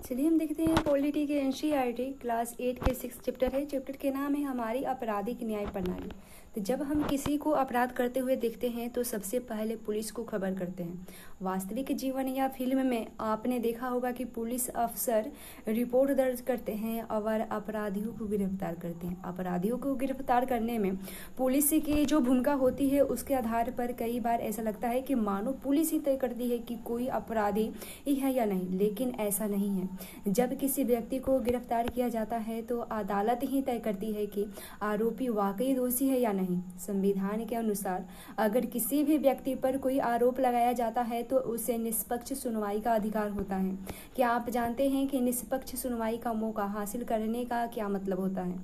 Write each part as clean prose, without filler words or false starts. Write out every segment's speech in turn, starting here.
चलिए हम देखते हैं पॉलिटी के एनसीईआरटी क्लास 8 के 6 चैप्टर है। चैप्टर के नाम है हमारी आपराधिक न्याय प्रणाली। तो जब हम किसी को अपराध करते हुए देखते हैं तो सबसे पहले पुलिस को खबर करते हैं। वास्तविक जीवन या फिल्म में आपने देखा होगा कि पुलिस अफसर रिपोर्ट दर्ज करते हैं और अपराधियों को गिरफ्तार करते हैं। अपराधियों को गिरफ्तार करने में पुलिस की जो भूमिका होती है उसके आधार पर कई बार ऐसा लगता है कि मानो पुलिस ही तय करती है कि कोई अपराधी ही है या नहीं, लेकिन ऐसा नहीं है। जब किसी व्यक्ति को गिरफ्तार किया जाता है तो अदालत ही तय करती है कि आरोपी वाकई दोषी है या नहीं। संविधान के अनुसार अगर किसी भी व्यक्ति पर कोई आरोप लगाया जाता है तो उसे निष्पक्ष सुनवाई का अधिकार होता है। क्या आप जानते हैं कि निष्पक्ष सुनवाई का मौका हासिल करने का क्या मतलब होता है?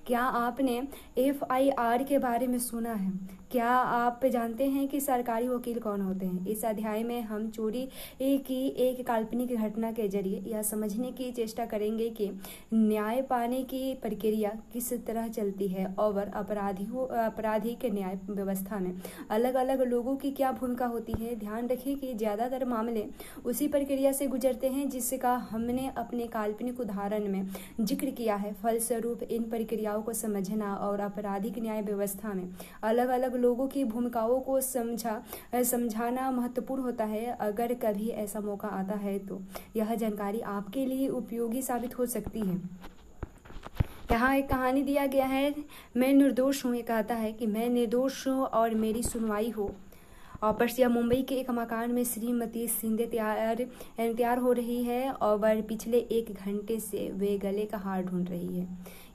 क्या आपने FIR के बारे में सुना है? क्या आप जानते हैं कि सरकारी वकील कौन होते हैं? इस अध्याय में हम चोरी की एक काल्पनिक घटना के जरिए यह समझने की चेष्टा करेंगे कि न्याय पाने की प्रक्रिया किस तरह चलती है और अपराधी के न्याय व्यवस्था में अलग अलग लोगों की क्या भूमिका होती है। ध्यान रखें कि ज़्यादातर मामले उसी प्रक्रिया से गुजरते हैं जिसका हमने अपने काल्पनिक उदाहरण में जिक्र किया है। फलस्वरूप इन प्रक्रियाओं को समझना और आपराधिक न्याय व्यवस्था में अलग अलग लोगों की भूमिकाओं को समझाना महत्वपूर्ण होता है। अगर कभी ऐसा मौका आता है तो यह जानकारी आपके लिए उपयोगी साबित हो सकती है। यहाँ एक कहानी दिया गया है, मैं निर्दोष हूँ। ये कहता है कि मैं निर्दोष हूँ और मेरी सुनवाई हो। ऑपरसिया मुंबई के एक मकान में श्रीमती सिंधे तैयार हो रही है और पिछले 1 घंटे से वे गले का हार ढूंढ रही है।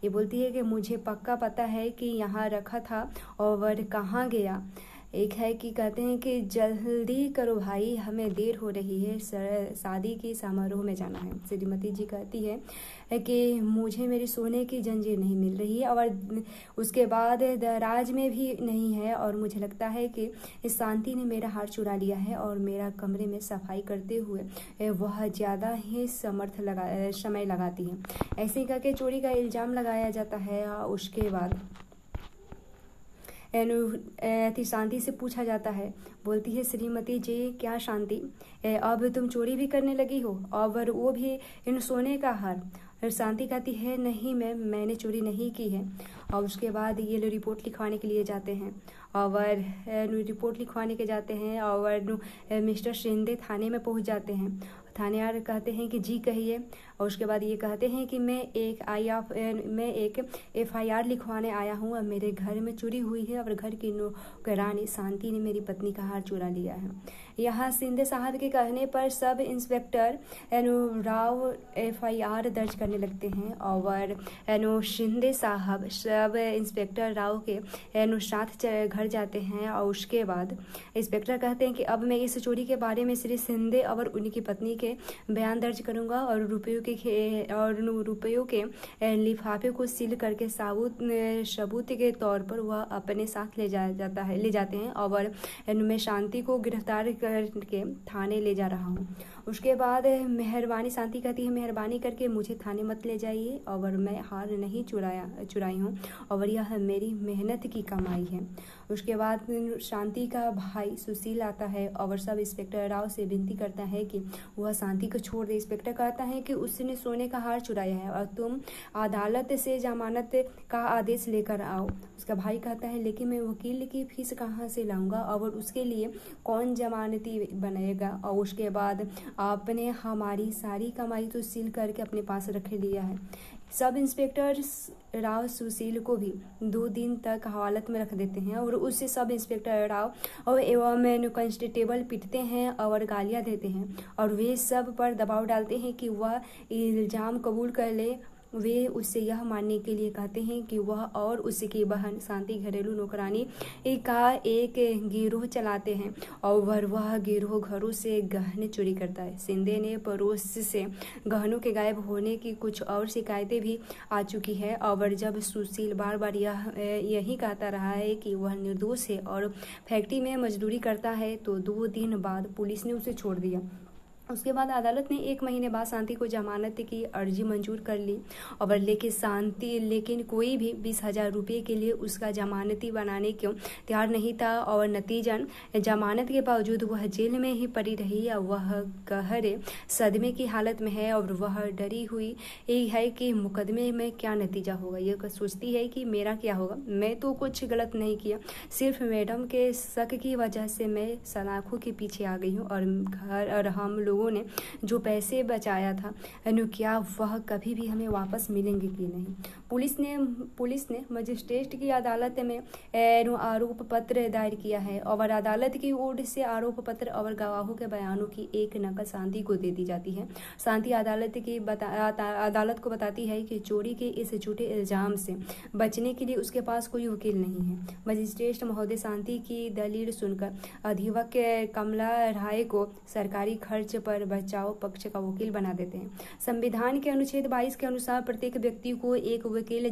ये बोलती है कि मुझे पक्का पता है कि यहाँ रखा था और कहाँ गया। एक है कि कहते हैं कि जल्दी करो भाई, हमें देर हो रही है, शादी की समारोह में जाना है। श्रीमती जी कहती है कि मुझे मेरी सोने की जंजीर नहीं मिल रही है और उसके बाद दराज में भी नहीं है और मुझे लगता है कि इस शांति ने मेरा हार चुरा लिया है और मेरा कमरे में सफाई करते हुए वह ज़्यादा ही समय लगाती है। ऐसे करके चोरी का इल्ज़ाम लगाया जाता है। उसके बाद शांति से पूछा जाता है, बोलती है श्रीमती जी, क्या शांति, अब तुम चोरी भी करने लगी हो और वो भी इन सोने का हार? शांति कहती है, नहीं मैम, मैंने चोरी नहीं की है। और उसके बाद ये लोग रिपोर्ट लिखवाने के लिए जाते हैं और रिपोर्ट लिखवाने के जाते हैं और मिस्टर शिंदे थाने में पहुंच जाते हैं। थानेदार कहते हैं कि जी कहिए। और उसके बाद ये कहते हैं कि मैं एक FIR लिखवाने आया हूँ और मेरे घर में चोरी हुई है और घर की नौकरानी शांति ने मेरी पत्नी का हार चुरा लिया है। यहाँ शिंदे साहब के कहने पर सब इंस्पेक्टर राव FIR दर्ज करने लगते हैं और शिंदे साहब सब इंस्पेक्टर राव के साथ घर जाते हैं। और उसके बाद इंस्पेक्टर कहते हैं कि अब मैं इस चोरी के बारे में श्री शिंदे और उनकी पत्नी के बयान दर्ज करूंगा और रुपयों के लिफाफे को सील करके सबूत के तौर पर वह अपने साथ ले जाते हैं और मैं शांति को गिरफ्तार करके थाने ले जा रहा हूँ। उसके बाद मेहरबानी, शांति कहती है, मेहरबानी करके मुझे थाने मत ले जाइए और मैं हार नहीं चुराई हूँ और यह मेरी मेहनत की कमाई है। उसके बाद शांति का भाई सुशील आता है और सब इंस्पेक्टर राव से विनती करता है कि वह शांति को छोड़ दे। इंस्पेक्टर कहता है कि उसने सोने का हार चुराया है और तुम अदालत से जमानत का आदेश लेकर आओ। उसका भाई कहता है, लेकिन मैं वकील की फीस कहाँ से लाऊंगा और उसके लिए कौन जमानती बनेगा? और उसके बाद आपने हमारी सारी कमाई तो सील करके अपने पास रख लिया है। सब इंस्पेक्टर राव सुशील को भी 2 दिन तक हवालात में रख देते हैं और उससे सब इंस्पेक्टर राव और एवं कांस्टेबल पीटते हैं और गालियां देते हैं और वे सब पर दबाव डालते हैं कि वह इल्ज़ाम कबूल कर ले। वे उससे यह मानने के लिए कहते हैं कि वह और उसकी बहन शांति घरेलू नौकरानी का एक गिरोह चलाते हैं और वह गिरोह घरों से गहने चोरी करता है। शिंदे ने पड़ोस से गहनों के गायब होने की कुछ और शिकायतें भी आ चुकी है और जब सुशील बार बार यही कहता रहा है कि वह निर्दोष है और फैक्ट्री में मजदूरी करता है तो 2 दिन बाद पुलिस ने उसे छोड़ दिया। उसके बाद अदालत ने 1 महीने बाद शांति को जमानत की अर्जी मंजूर कर ली और लेकिन कोई भी 20,000 रुपये के लिए उसका जमानती बनाने को तैयार नहीं था और नतीजन जमानत के बावजूद वह जेल में ही पड़ी रही। वह गहरे सदमे की हालत में है और वह डरी हुई है कि मुकदमे में क्या नतीजा होगा। ये सोचती है कि मेरा क्या होगा, मैं तो कुछ गलत नहीं किया, सिर्फ मैडम के शक की वजह से मैं सलाखों के पीछे आ गई हूँ और हम लोगों ने जो पैसे बचाया था क्या वह कभी भी हमें वापस मिलेंगे कि नहीं। पुलिस ने मजिस्ट्रेट की अदालत में आरोप पत्र दायर किया है और अदालत की ओर से आरोप पत्र और गवाहों के बयानों की एक नकल शांति को दे दी जाती है। शांति अदालत को बताती है कि चोरी के इस झूठे इल्जाम से बचने के लिए उसके पास कोई वकील नहीं है। मजिस्ट्रेट महोदय शांति की दलील सुनकर अधिवक्ता कमला राय को सरकारी खर्च पर बचाव पक्ष का वकील बना देते हैं। संविधान के अनुच्छेद 22 के अनुसार प्रत्येक व्यक्ति को एक वकील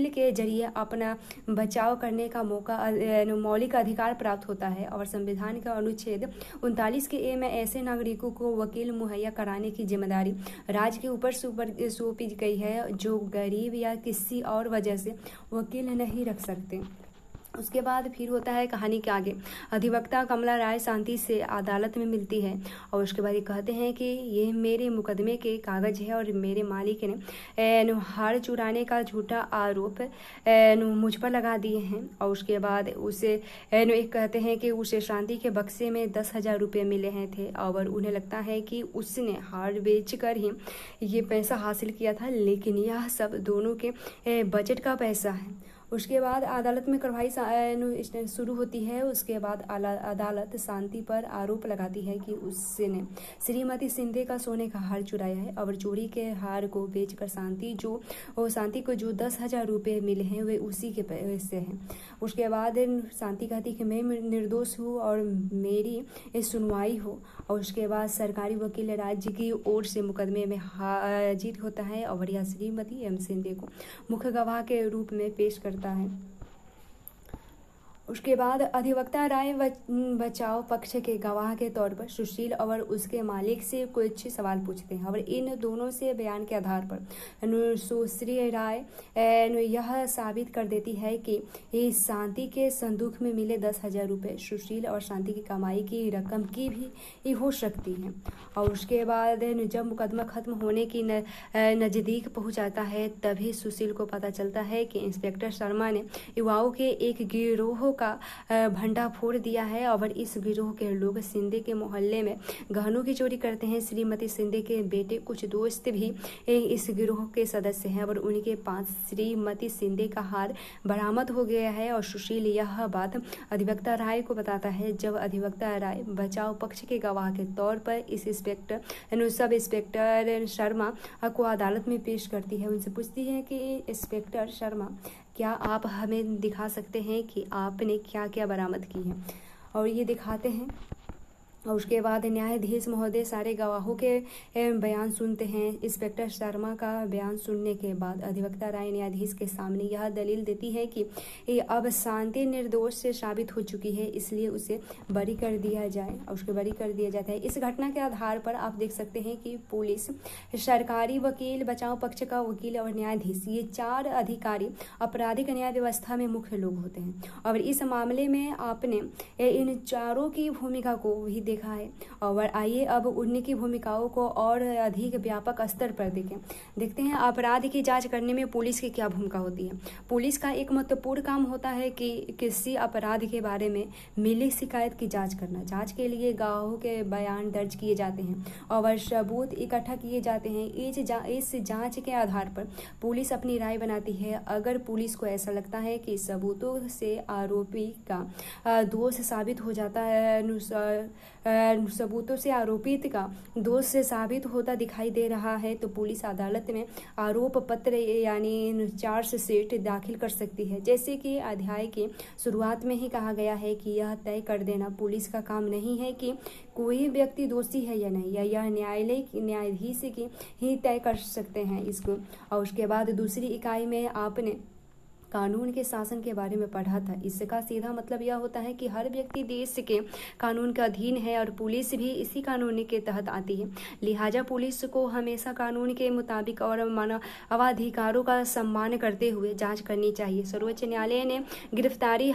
के जरिए अपना बचाव करने का मौलिक अधिकार प्राप्त होता है और संविधान का अनुच्छेद 39 के ए में ऐसे नागरिकों को वकील मुहैया कराने की जिम्मेदारी राज्य के ऊपर सौंपी गई है जो गरीब या किसी और वजह से वकील नहीं रख सकते। उसके बाद फिर होता है कहानी के आगे। अधिवक्ता कमला राय शांति से अदालत में मिलती है और उसके बाद ये कहते हैं कि ये मेरे मुकदमे के कागज है और मेरे मालिक ने हार चुराने का झूठा आरोप मुझ पर लगा दिए हैं। और उसके बाद उसे एक कहते हैं कि उसे शांति के बक्से में 10,000 रुपये मिले हैं थे और उन्हें लगता है कि उसने हार बेच कर ही ये पैसा हासिल किया था, लेकिन यह सब दोनों के बजट का पैसा है। उसके बाद अदालत में कार्रवाई शुरू होती है। उसके बाद अदालत शांति पर आरोप लगाती है कि उसने श्रीमती सिंधे का सोने का हार चुराया है और चोरी के हार को बेचकर शांति को जो 10,000 रुपये मिले हैं वे उसी के पैसे हैं। उसके बाद शांति कहती कि मैं निर्दोष हूँ और मेरी सुनवाई हो। और उसके बाद सरकारी वकील राज्य की ओर से मुकदमे में हाजिर होता है और यह श्रीमती एम सिंधे को मुख्य गवाह के रूप में पेश करता है। उसके बाद अधिवक्ता राय बचाव पक्ष के गवाह के तौर पर सुशील और उसके मालिक से कुछ सवाल पूछते हैं और इन दोनों से बयान के आधार पर सुश्री राय यह साबित कर देती है कि शांति के संदूक में मिले 10,000 रुपये सुशील और शांति की कमाई की रकम की भी हो सकती है। और उसके बाद जब मुकदमा खत्म होने की नज़दीक पहुँच जाता है तभी सुशील को पता चलता है कि इंस्पेक्टर शर्मा ने युवाओं के एक गिरोह का भंडा फोड़ दिया है और इस गिरोह के लोग सिंधे के मोहल्ले में गहनों की चोरी करते हैं। श्रीमती सिंधे के बेटे कुछ दोस्त भी इस गिरोह के सदस्य हैं और उनके पास श्रीमती सिंधे का हार बरामद हो गया है। और सुशील यह बात अधिवक्ता राय को बताता है। जब अधिवक्ता राय बचाव पक्ष के गवाह के तौर पर इस सब इंस्पेक्टर शर्मा को अदालत में पेश करती है, उनसे पूछती है कि इंस्पेक्टर शर्मा क्या आप हमें दिखा सकते हैं कि आपने क्या क्या बरामद की है। और ये दिखाते हैं। और उसके बाद न्यायाधीश महोदय सारे गवाहों के बयान सुनते हैं। इंस्पेक्टर शर्मा का बयान सुनने के बाद अधिवक्ता राय न्यायाधीश के सामने यह दलील देती है कि अब शांति निर्दोष से साबित हो चुकी है, इसलिए उसे बरी कर दिया जाए और उसको बरी कर दिया जाता है। इस घटना के आधार पर आप देख सकते हैं कि पुलिस, सरकारी वकील, बचाव पक्ष का वकील और न्यायाधीश, ये 4 अधिकारी आपराधिक न्याय व्यवस्था में मुख्य लोग होते हैं। और इस मामले में आपने इन चारों की भूमिका को भी देखा है। और आइए अब उनकी भूमिकाओं को और अधिक व्यापक स्तर पर देखते हैं। अपराध की जांच करने में पुलिस की क्या भूमिका होती है। पुलिस का एक महत्वपूर्ण काम होता है कि किसी अपराध के बारे में मिली शिकायत की जांच करना। जांच के लिए गवाहों के बयान दर्ज किए जाते हैं और सबूत इकट्ठा किए जाते हैं। इस जांच के आधार पर पुलिस अपनी राय बनाती है। अगर पुलिस को ऐसा लगता है कि सबूतों से आरोपी का दोष साबित हो जाता है, सबूतों से आरोपित का दोष से साबित होता दिखाई दे रहा है, तो पुलिस अदालत में आरोप पत्र यानी चार्जशीट दाखिल कर सकती है। जैसे कि अध्याय की शुरुआत में ही कहा गया है कि यह तय कर देना पुलिस का काम नहीं है कि कोई व्यक्ति दोषी है या नहीं, या यह न्यायाधीश की ही तय कर सकते हैं इसको। और उसके बाद दूसरी इकाई में आपने कानून के शासन के बारे में पढ़ा था। इसका सीधा मतलब यह होता है कि हर व्यक्ति देश के कानून के अधीन है और पुलिस भी इसी कानून के तहत आती है। लिहाजा पुलिस को हमेशा कानून के मुताबिक और मानवाधिकारों का सम्मान करते हुए जांच करनी चाहिए। सर्वोच्च न्यायालय ने गिरफ्तारी,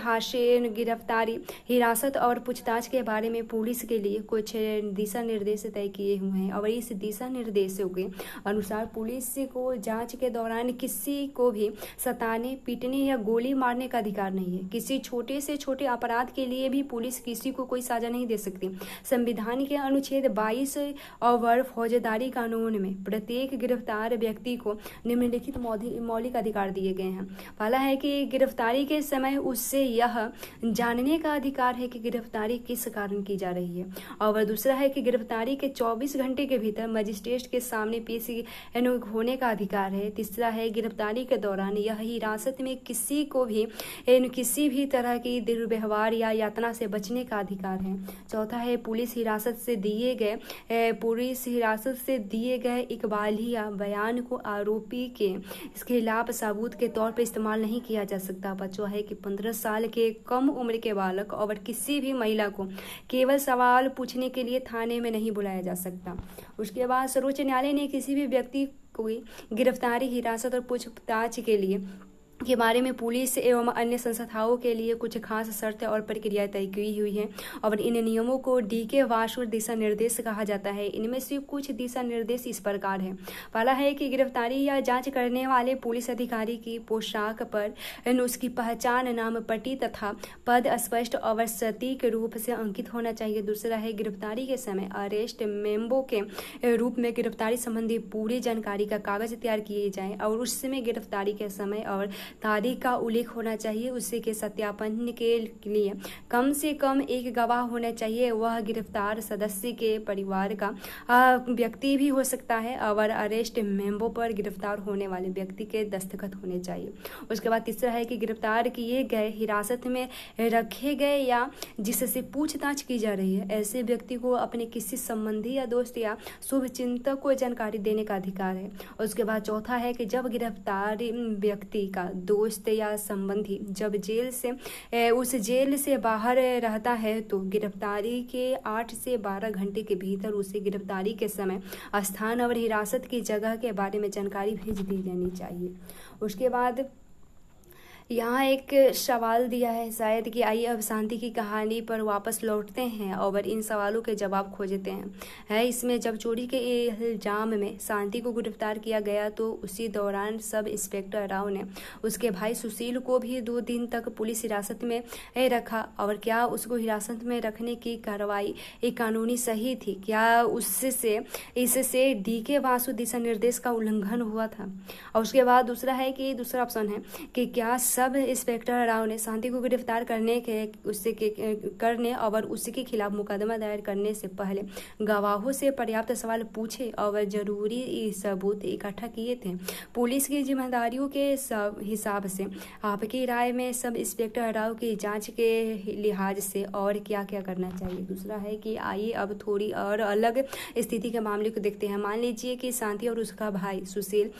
हिरासत और पूछताछ के बारे में पुलिस के लिए कुछ दिशा निर्देश तय किए हुए हैं और इस दिशा निर्देशों के अनुसार पुलिस को जांच के दौरान किसी को भी सताने, पीटने या गोली मारने का अधिकार नहीं है। किसी छोटे से छोटे अपराध के लिए भी पुलिस किसी को कोई सजा नहीं दे सकती। संविधान के अनुच्छेद 22 और फौजदारी कानून में प्रत्येक गिरफ्तार व्यक्ति को निम्नलिखित मौलिक अधिकार दिए गए हैं। पहला है कि गिरफ्तारी के समय उससे यह जानने का अधिकार है कि गिरफ्तारी किस कारण की जा रही है, और दूसरा है कि गिरफ्तारी के 24 घंटे के भीतर मजिस्ट्रेट के सामने पेश होने का अधिकार है। तीसरा है गिरफ्तारी के दौरान यह हिरासत में किसी को भी किसी भी तरह की दुर्व्यवहार या यातना से बचने का अधिकार है। चौथा है पुलिस हिरासत से दिए गए इकबालिया बयान को आरोपी के खिलाफ सबूत के तौर पर इस्तेमाल नहीं किया जा सकता। पांचवा है कि 15 साल के कम उम्र के बालक और किसी भी महिला को केवल सवाल पूछने के लिए थाने में नहीं बुलाया जा सकता। उसके बाद सर्वोच्च न्यायालय ने किसी भी व्यक्ति को गिरफ्तारी, हिरासत और पूछताछ के बारे में पुलिस एवं अन्य संस्थाओं के लिए कुछ खास शर्तें और प्रक्रियाएं तय की हुई हैं और इन नियमों को DK वासु दिशा निर्देश कहा जाता है। इनमें से कुछ दिशा निर्देश इस प्रकार है। पहला है कि गिरफ्तारी या जांच करने वाले पुलिस अधिकारी की पोशाक पर उसकी पहचान, नाम पट्टी तथा पद स्पष्ट और सटीक रूप से अंकित होना चाहिए। दूसरा है गिरफ्तारी के समय अरेस्ट मेमो के रूप में गिरफ्तारी संबंधी पूरी जानकारी का कागज तैयार किए जाए और उसमें गिरफ्तारी के समय और तारीख का उल्लेख होना चाहिए। उसी के सत्यापन के लिए कम से कम एक गवाह होना चाहिए। वह गिरफ्तार सदस्य के परिवार का व्यक्ति भी हो सकता है और अरेस्ट मेमो पर गिरफ्तार होने वाले व्यक्ति के दस्तखत होने चाहिए। उसके बाद तीसरा है कि गिरफ्तार किए गए, हिरासत में रखे गए या जिससे पूछताछ की जा रही है ऐसे व्यक्ति को अपने किसी संबंधी या दोस्त या शुभचिंतक को जानकारी देने का अधिकार है। उसके बाद चौथा है कि जब गिरफ्तार व्यक्ति का दोस्त या संबंधी जब उस जेल से बाहर रहता है तो गिरफ्तारी के 8 से 12 घंटे के भीतर उसे गिरफ्तारी के समय, स्थान और हिरासत की जगह के बारे में जानकारी भेज दी जानी चाहिए। उसके बाद यहाँ एक सवाल दिया है शायद कि आइए अब शांति की कहानी पर वापस लौटते हैं और इन सवालों के जवाब खोजते हैं। इसमें जब चोरी के इल्जाम में शांति को गिरफ्तार किया गया तो उसी दौरान सब इंस्पेक्टर राव ने उसके भाई सुशील को भी 2 दिन तक पुलिस हिरासत में रखा। और क्या उसको हिरासत में रखने की कार्रवाई कानूनी सही थी? क्या इससे DK वासु दिशा निर्देश का उल्लंघन हुआ था? और उसके बाद दूसरा ऑप्शन है कि क्या सब इंस्पेक्टर राव ने शांति को गिरफ्तार करने और उसके खिलाफ मुकदमा दायर करने से पहले गवाहों से पर्याप्त सवाल पूछे और जरूरी सबूत इकट्ठा किए थे? पुलिस की जिम्मेदारियों के हिसाब से आपकी राय में सब इंस्पेक्टर राव की जांच के लिहाज से और क्या क्या करना चाहिए? दूसरा है कि आइए अब थोड़ी और अलग स्थिति के मामले को देखते हैं। मान लीजिए कि शांति और उसका भाई सुशील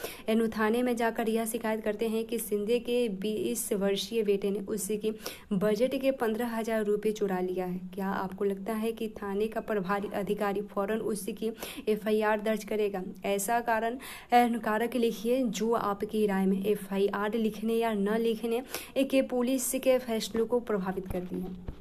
थाने में जाकर यह शिकायत करते हैं कि शिंदे के 20 वर्षीय बेटे ने उसकी बजट के 15,000 रुपये चुरा लिया है। क्या आपको लगता है कि थाने का प्रभारी अधिकारी फौरन उसकी FIR दर्ज करेगा? ऐसा कारक लिखिए जो आपकी राय में FIR लिखने या न लिखने के पुलिस के फैसलों को प्रभावित करती है।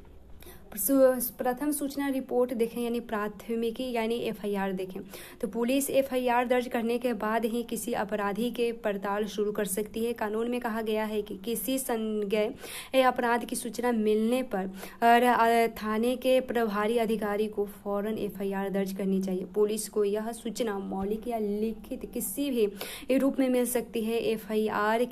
प्रथम सूचना रिपोर्ट देखें यानी प्राथमिकी यानी FIR देखें तो पुलिस FIR दर्ज करने के बाद ही किसी अपराधी के पड़ताल शुरू कर सकती है। कानून में कहा गया है कि किसी संज्ञेय अपराध की सूचना मिलने पर थाने के प्रभारी अधिकारी को फौरन FIR दर्ज करनी चाहिए। पुलिस को यह सूचना मौलिक या लिखित किसी भी रूप में मिल सकती है। FIR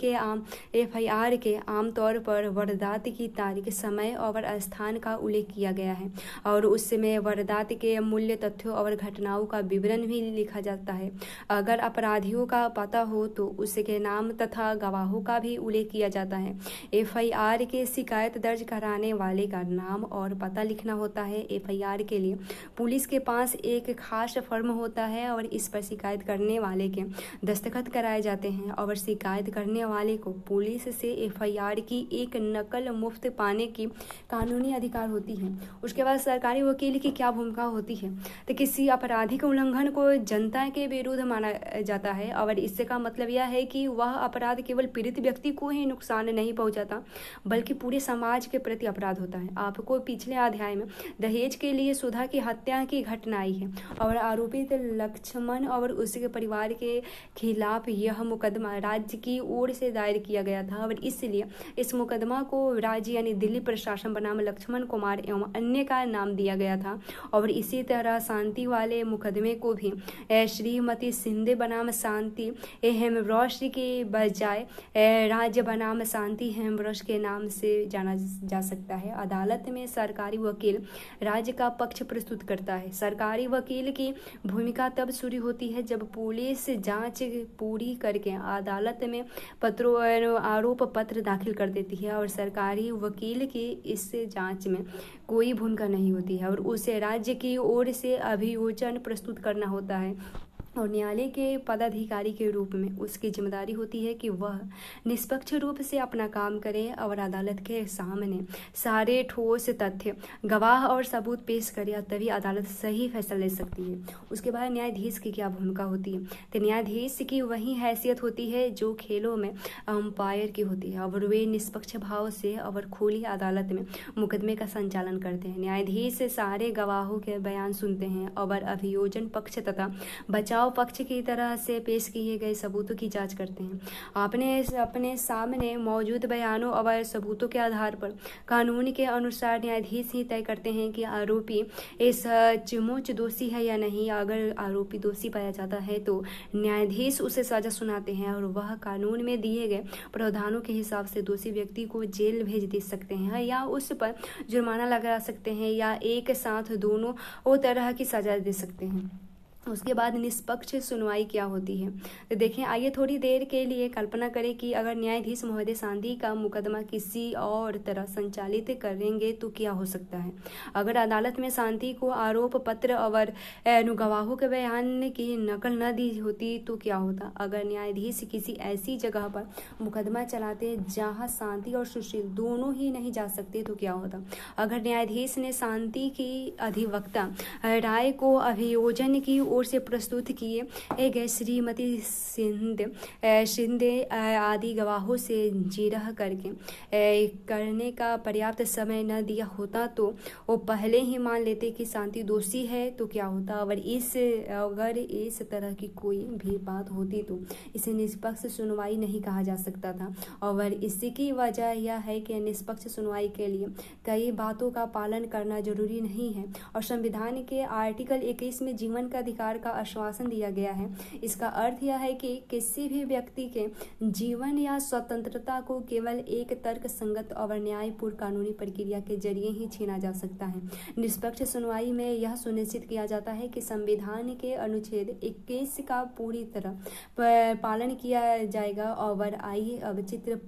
के आमतौर पर वारदात की तारीख, समय और स्थान का उल्लेख उल्लेख किया गया है और उसमें वारदात के मूल्य तथ्यों और घटनाओं का विवरण भी लिखा जाता है। अगर अपराधियों का पता हो तो उसके नाम तथा गवाहों का भी उल्लेख किया जाता है। एफआईआर के शिकायत दर्ज कराने वाले का नाम और पता लिखना होता है। एफआईआर के लिए पुलिस के पास एक खास फॉर्म होता है और इस पर शिकायत करने वाले के दस्तखत कराए जाते हैं और शिकायत करने वाले को पुलिस से एफआईआर की एक नकल मुफ्त पाने की कानूनी अधिकार होती है। उसके बाद सरकारी वकील की क्या भूमिका होती है, तो किसी आपराधिक उल्लंघन को जनता के विरुद्ध माना जाता है और इससे का मतलब यह है कि वह अपराध केवल पीड़ित व्यक्ति को ही नुकसान नहीं पहुंचाता बल्कि पूरे समाज के प्रति अपराध होता है। आपको पिछले अध्याय में दहेज के लिए सुधा की हत्या की घटना आई है और आरोपित लक्ष्मण और उसके परिवार के खिलाफ यह मुकदमा राज्य की ओर से दायर किया गया था और इसलिए इस मुकदमा को राज्य यानी दिल्ली प्रशासन बनाम लक्ष्मण कुमार एवं अन्य का नाम दिया गया था और इसी तरह शांति वाले मुकदमे को भी श्रीमती शिंदे बनाम शांति हेमब्रॉश के बजाय राज्य बनाम शांति हेमब्रॉश के नाम से जाना जा सकता है। अदालत में सरकारी वकील राज्य का पक्ष प्रस्तुत करता है। सरकारी वकील की भूमिका तब शुरू होती है जब पुलिस जांच पूरी करके अदालत में आरोप पत्र दाखिल कर देती है और सरकारी वकील की इस जांच में कोई भूमिका नहीं होती है और उसे राज्य की ओर से अभियोजन प्रस्तुत करना होता है और न्यायालय के पदाधिकारी के रूप में उसकी जिम्मेदारी होती है कि वह निष्पक्ष रूप से अपना काम करे और अदालत के सामने सारे ठोस तथ्य गवाह और सबूत पेश करे, तभी अदालत सही फैसला ले सकती है। उसके बाद न्यायाधीश की क्या भूमिका होती है, तो न्यायाधीश की वही हैसियत होती है जो खेलों में अंपायर की होती है और वे निष्पक्ष भाव से और खुली अदालत में मुकदमे का संचालन करते हैं। न्यायाधीश सारे गवाहों के बयान सुनते हैं और अभियोजन पक्ष तथा बचाव पक्ष की तरह से पेश किए गए सबूतों की जांच करते हैं। अपने सामने मौजूद बयानों और सबूतों के आधार पर कानून के अनुसार न्यायाधीश ही तय करते हैं कि आरोपी इस सचमुच दोषी है या नहीं। अगर आरोपी दोषी पाया जाता है तो न्यायाधीश उसे सजा सुनाते हैं और वह कानून में दिए गए प्रावधानों के हिसाब से दोषी व्यक्ति को जेल भेज दे सकते हैं या उस पर जुर्माना लगा सकते हैं या एक साथ दोनों तरह की सजा दे सकते हैं। उसके बाद निष्पक्ष सुनवाई क्या होती है, तो देखें आइए थोड़ी देर के लिए कल्पना करें कि अगर न्यायाधीश महोदय शांति का मुकदमा किसी और तरह संचालित करेंगे तो क्या हो सकता है। अगर अदालत में शांति को आरोप पत्र और गवाहों के बयान की नकल न दी होती तो क्या होता। अगर न्यायाधीश किसी ऐसी जगह पर मुकदमा चलाते जहाँ शांति और सुशील दोनों ही नहीं जा सकते तो क्या होता। अगर न्यायाधीश ने शांति की अधिवक्ता राय को अभियोजन की ओर से प्रस्तुत किए गए श्रीमती शिंदे आदि गवाहों से जिरह करने का पर्याप्त समय न दिया होता तो वो पहले ही मान लेते कि शांति दोषी है तो क्या होता। अगर इस तरह की कोई भी बात होती तो इसे निष्पक्ष सुनवाई नहीं कहा जा सकता था और इसकी वजह यह है कि निष्पक्ष सुनवाई के लिए कई बातों का पालन करना जरूरी नहीं है और संविधान के आर्टिकल 21 में जीवन का अधिकार का आश्वासन दिया गया है। इसका अर्थ यह है कि किसी भी व्यक्ति के जीवन या स्वतंत्रता को केवल एक तर्क संगत और न्यायपूर्ण कानूनी प्रक्रिया के जरिए ही छीना जा सकता है। निष्पक्ष सुनवाई में यह सुनिश्चित किया जाता है कि संविधान के अनुच्छेद 21 का पूरी तरह पालन किया जाएगा। और आइए अब चित्र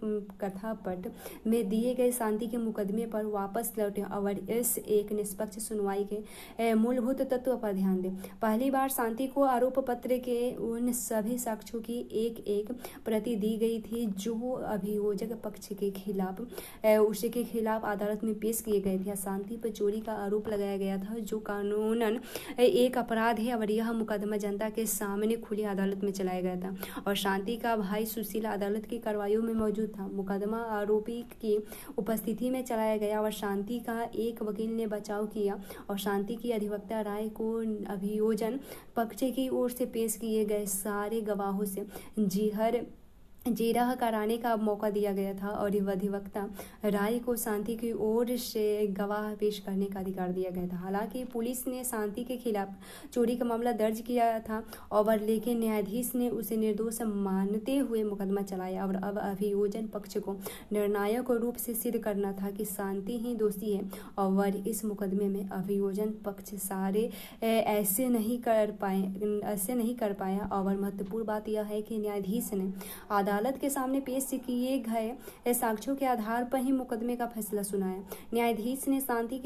कथा पट में दिए गए शांति के मुकदमे पर वापस लौटे और इस एक निष्पक्ष सुनवाई के मूलभूत तत्व पर ध्यान दें। पहली बार शांति को आरोप पत्र के उन सभी साक्ष्यों की एक एक प्रति दी गई थी जो अभियोजक पक्ष के खिलाफ उसके खिलाफ अदालत में पेश किए गए थे। शांति पर चोरी का आरोप लगाया गया था जो कानूनन एक अपराध है और यह मुकदमा जनता के सामने खुली अदालत में चलाया गया था और शांति का भाई सुशील अदालत की कार्रवाइयों में मौजूद था। मुकदमा आरोपी की उपस्थिति में चलाया गया और शांति का एक वकील ने बचाव किया और शांति की अधिवक्ता राय को अभियोजन पक्ष की ओर से पेश किए गए सारे गवाहों से जिरह जिरह कराने का मौका दिया गया था और अधिवक्ता राय को शांति की ओर से गवाह पेश करने का अधिकार दिया गया था। हालांकि पुलिस ने शांति के खिलाफ चोरी का मामला दर्ज किया था और लेकिन न्यायाधीश ने उसे निर्दोष मानते हुए मुकदमा चलाया और अब अभियोजन पक्ष को निर्णायक रूप से सिद्ध करना था कि शांति ही दोषी है और इस मुकदमे में अभियोजन पक्ष सारे ऐसे नहीं कर पाया। और महत्वपूर्ण बात यह है कि न्यायाधीश ने अदालत के सामने पेश किए गए साक्ष्यों के आधार पर ही मुकदमे का फैसला सुनाया। न्यायाधीश ने शांति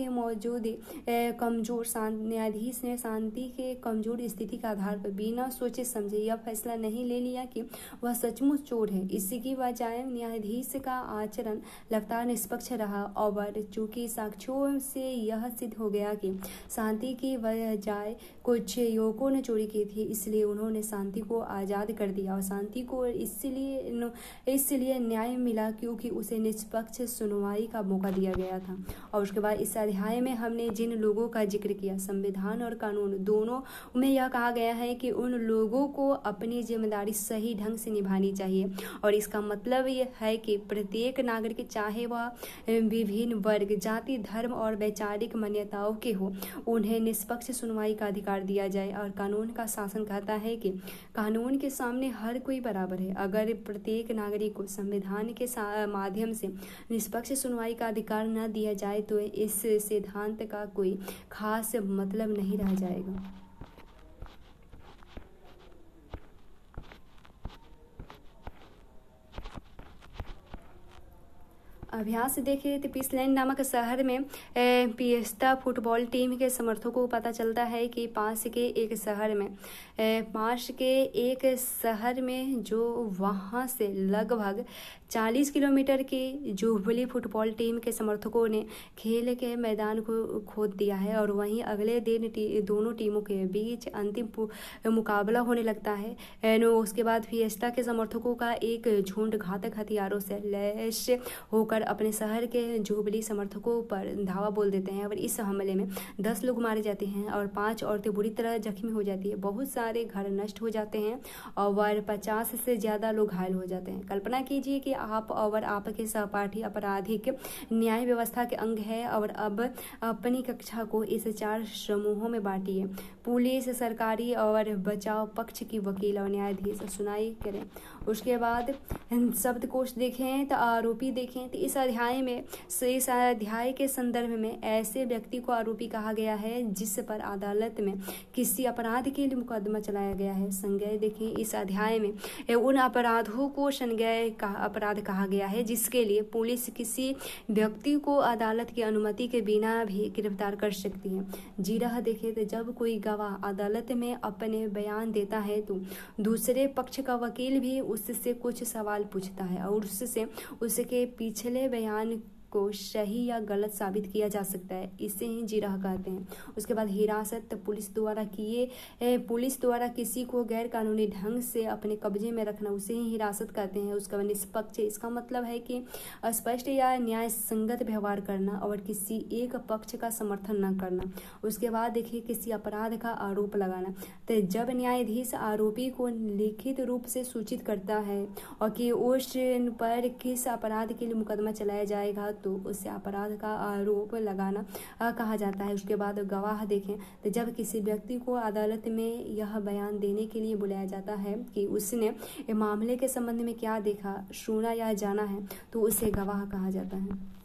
के कमजोर स्थिति के आधार पर बिना सोचे समझे यह फैसला नहीं ले लिया कि वह सचमुच चोर है। इसकी बजाय न्यायाधीश का आचरण लगातार निष्पक्ष रहा और चूंकि साक्ष्यों से यह सिद्ध हो गया कि शांति की बजाय कुछ युवकों ने चोरी की थी, इसलिए उन्होंने शांति को आज़ाद कर दिया और शांति को इसलिए न्याय मिला क्योंकि उसे निष्पक्ष सुनवाई का मौका दिया गया था। और उसके बाद इस अध्याय में हमने जिन लोगों का जिक्र किया, संविधान और कानून दोनों में यह कहा गया है कि उन लोगों को अपनी जिम्मेदारी सही ढंग से निभानी चाहिए और इसका मतलब यह है कि प्रत्येक नागरिक चाहे वह विभिन्न वर्ग, जाति, धर्म और वैचारिक मान्यताओं के हो, उन्हें निष्पक्ष सुनवाई का अधिकार दिया जाए। और कानून का शासन कहता है कि कानून के सामने हर कोई बराबर है। अगर प्रत्येक नागरिक को संविधान के माध्यम से निष्पक्ष सुनवाई का अधिकार न दिया जाए तो इस सिद्धांत का कोई खास मतलब नहीं रह जाएगा। अभ्यास देखें तो पीसलैंड नामक शहर में पिएस्ता फुटबॉल टीम के समर्थकों को पता चलता है कि पास के एक शहर में जो वहां से लगभग 40 किलोमीटर की जुबली फुटबॉल टीम के समर्थकों ने खेल के मैदान को खोद दिया है और वहीं अगले दिन दोनों टीमों के बीच अंतिम मुकाबला होने लगता है। उसके बाद फिएस्टा के समर्थकों का एक झुंड घातक हथियारों से लैस होकर अपने शहर के जुबली समर्थकों पर धावा बोल देते हैं और इस हमले में 10 लोग मारे जाते हैं और 5 औरतें बुरी तरह जख्मी हो जाती है। बहुत सारे घर नष्ट हो जाते हैं और 50 से ज़्यादा लोग घायल हो जाते हैं। कल्पना कीजिए कि आप और आपके सहपाठी आपराधिक न्याय व्यवस्था के अंग है और अब अपनी कक्षा को इस 4 समूहों में बांटिए। पुलिस, सरकारी और बचाव पक्ष की वकील और न्यायाधीश सुनाई करें। उसके बाद शब्दकोश देखें तो आरोपी देखें तो इस अध्याय के संदर्भ में ऐसे व्यक्ति को आरोपी कहा गया है जिस पर अदालत में किसी अपराध के लिए मुकदमा चलाया गया है। संज्ञेय देखें, इस अध्याय में उन अपराधों को संज्ञेय का अपराध कहा गया है जिसके लिए पुलिस किसी व्यक्ति को अदालत की अनुमति के बिना भी गिरफ्तार कर सकती है। जिरह देखें तो जब कोई गवाह अदालत में अपने बयान देता है तो दूसरे पक्ष का वकील भी उससे कुछ सवाल पूछता है और उससे उसके पिछले बयान को सही या गलत साबित किया जा सकता है। इसे ही जिरह कहते हैं। उसके बाद हिरासत, पुलिस द्वारा किसी को गैर कानूनी ढंग से अपने कब्जे में रखना, उसे ही हिरासत कहते हैं। उसके बाद निष्पक्ष, इसका मतलब है कि स्पष्ट या न्याय संगत व्यवहार करना और किसी एक पक्ष का समर्थन न करना। उसके बाद देखिए किसी अपराध का आरोप लगाना, तो जब न्यायाधीश आरोपी को लिखित रूप से सूचित करता है और कि उस पर किस अपराध के लिए मुकदमा चलाया जाएगा तो उसे अपराध का आरोप लगाना कहा जाता है। उसके बाद गवाह देखें तो जब किसी व्यक्ति को अदालत में यह बयान देने के लिए बुलाया जाता है कि उसने मामले के संबंध में क्या देखा, सुना या जाना है तो उसे गवाह कहा जाता है।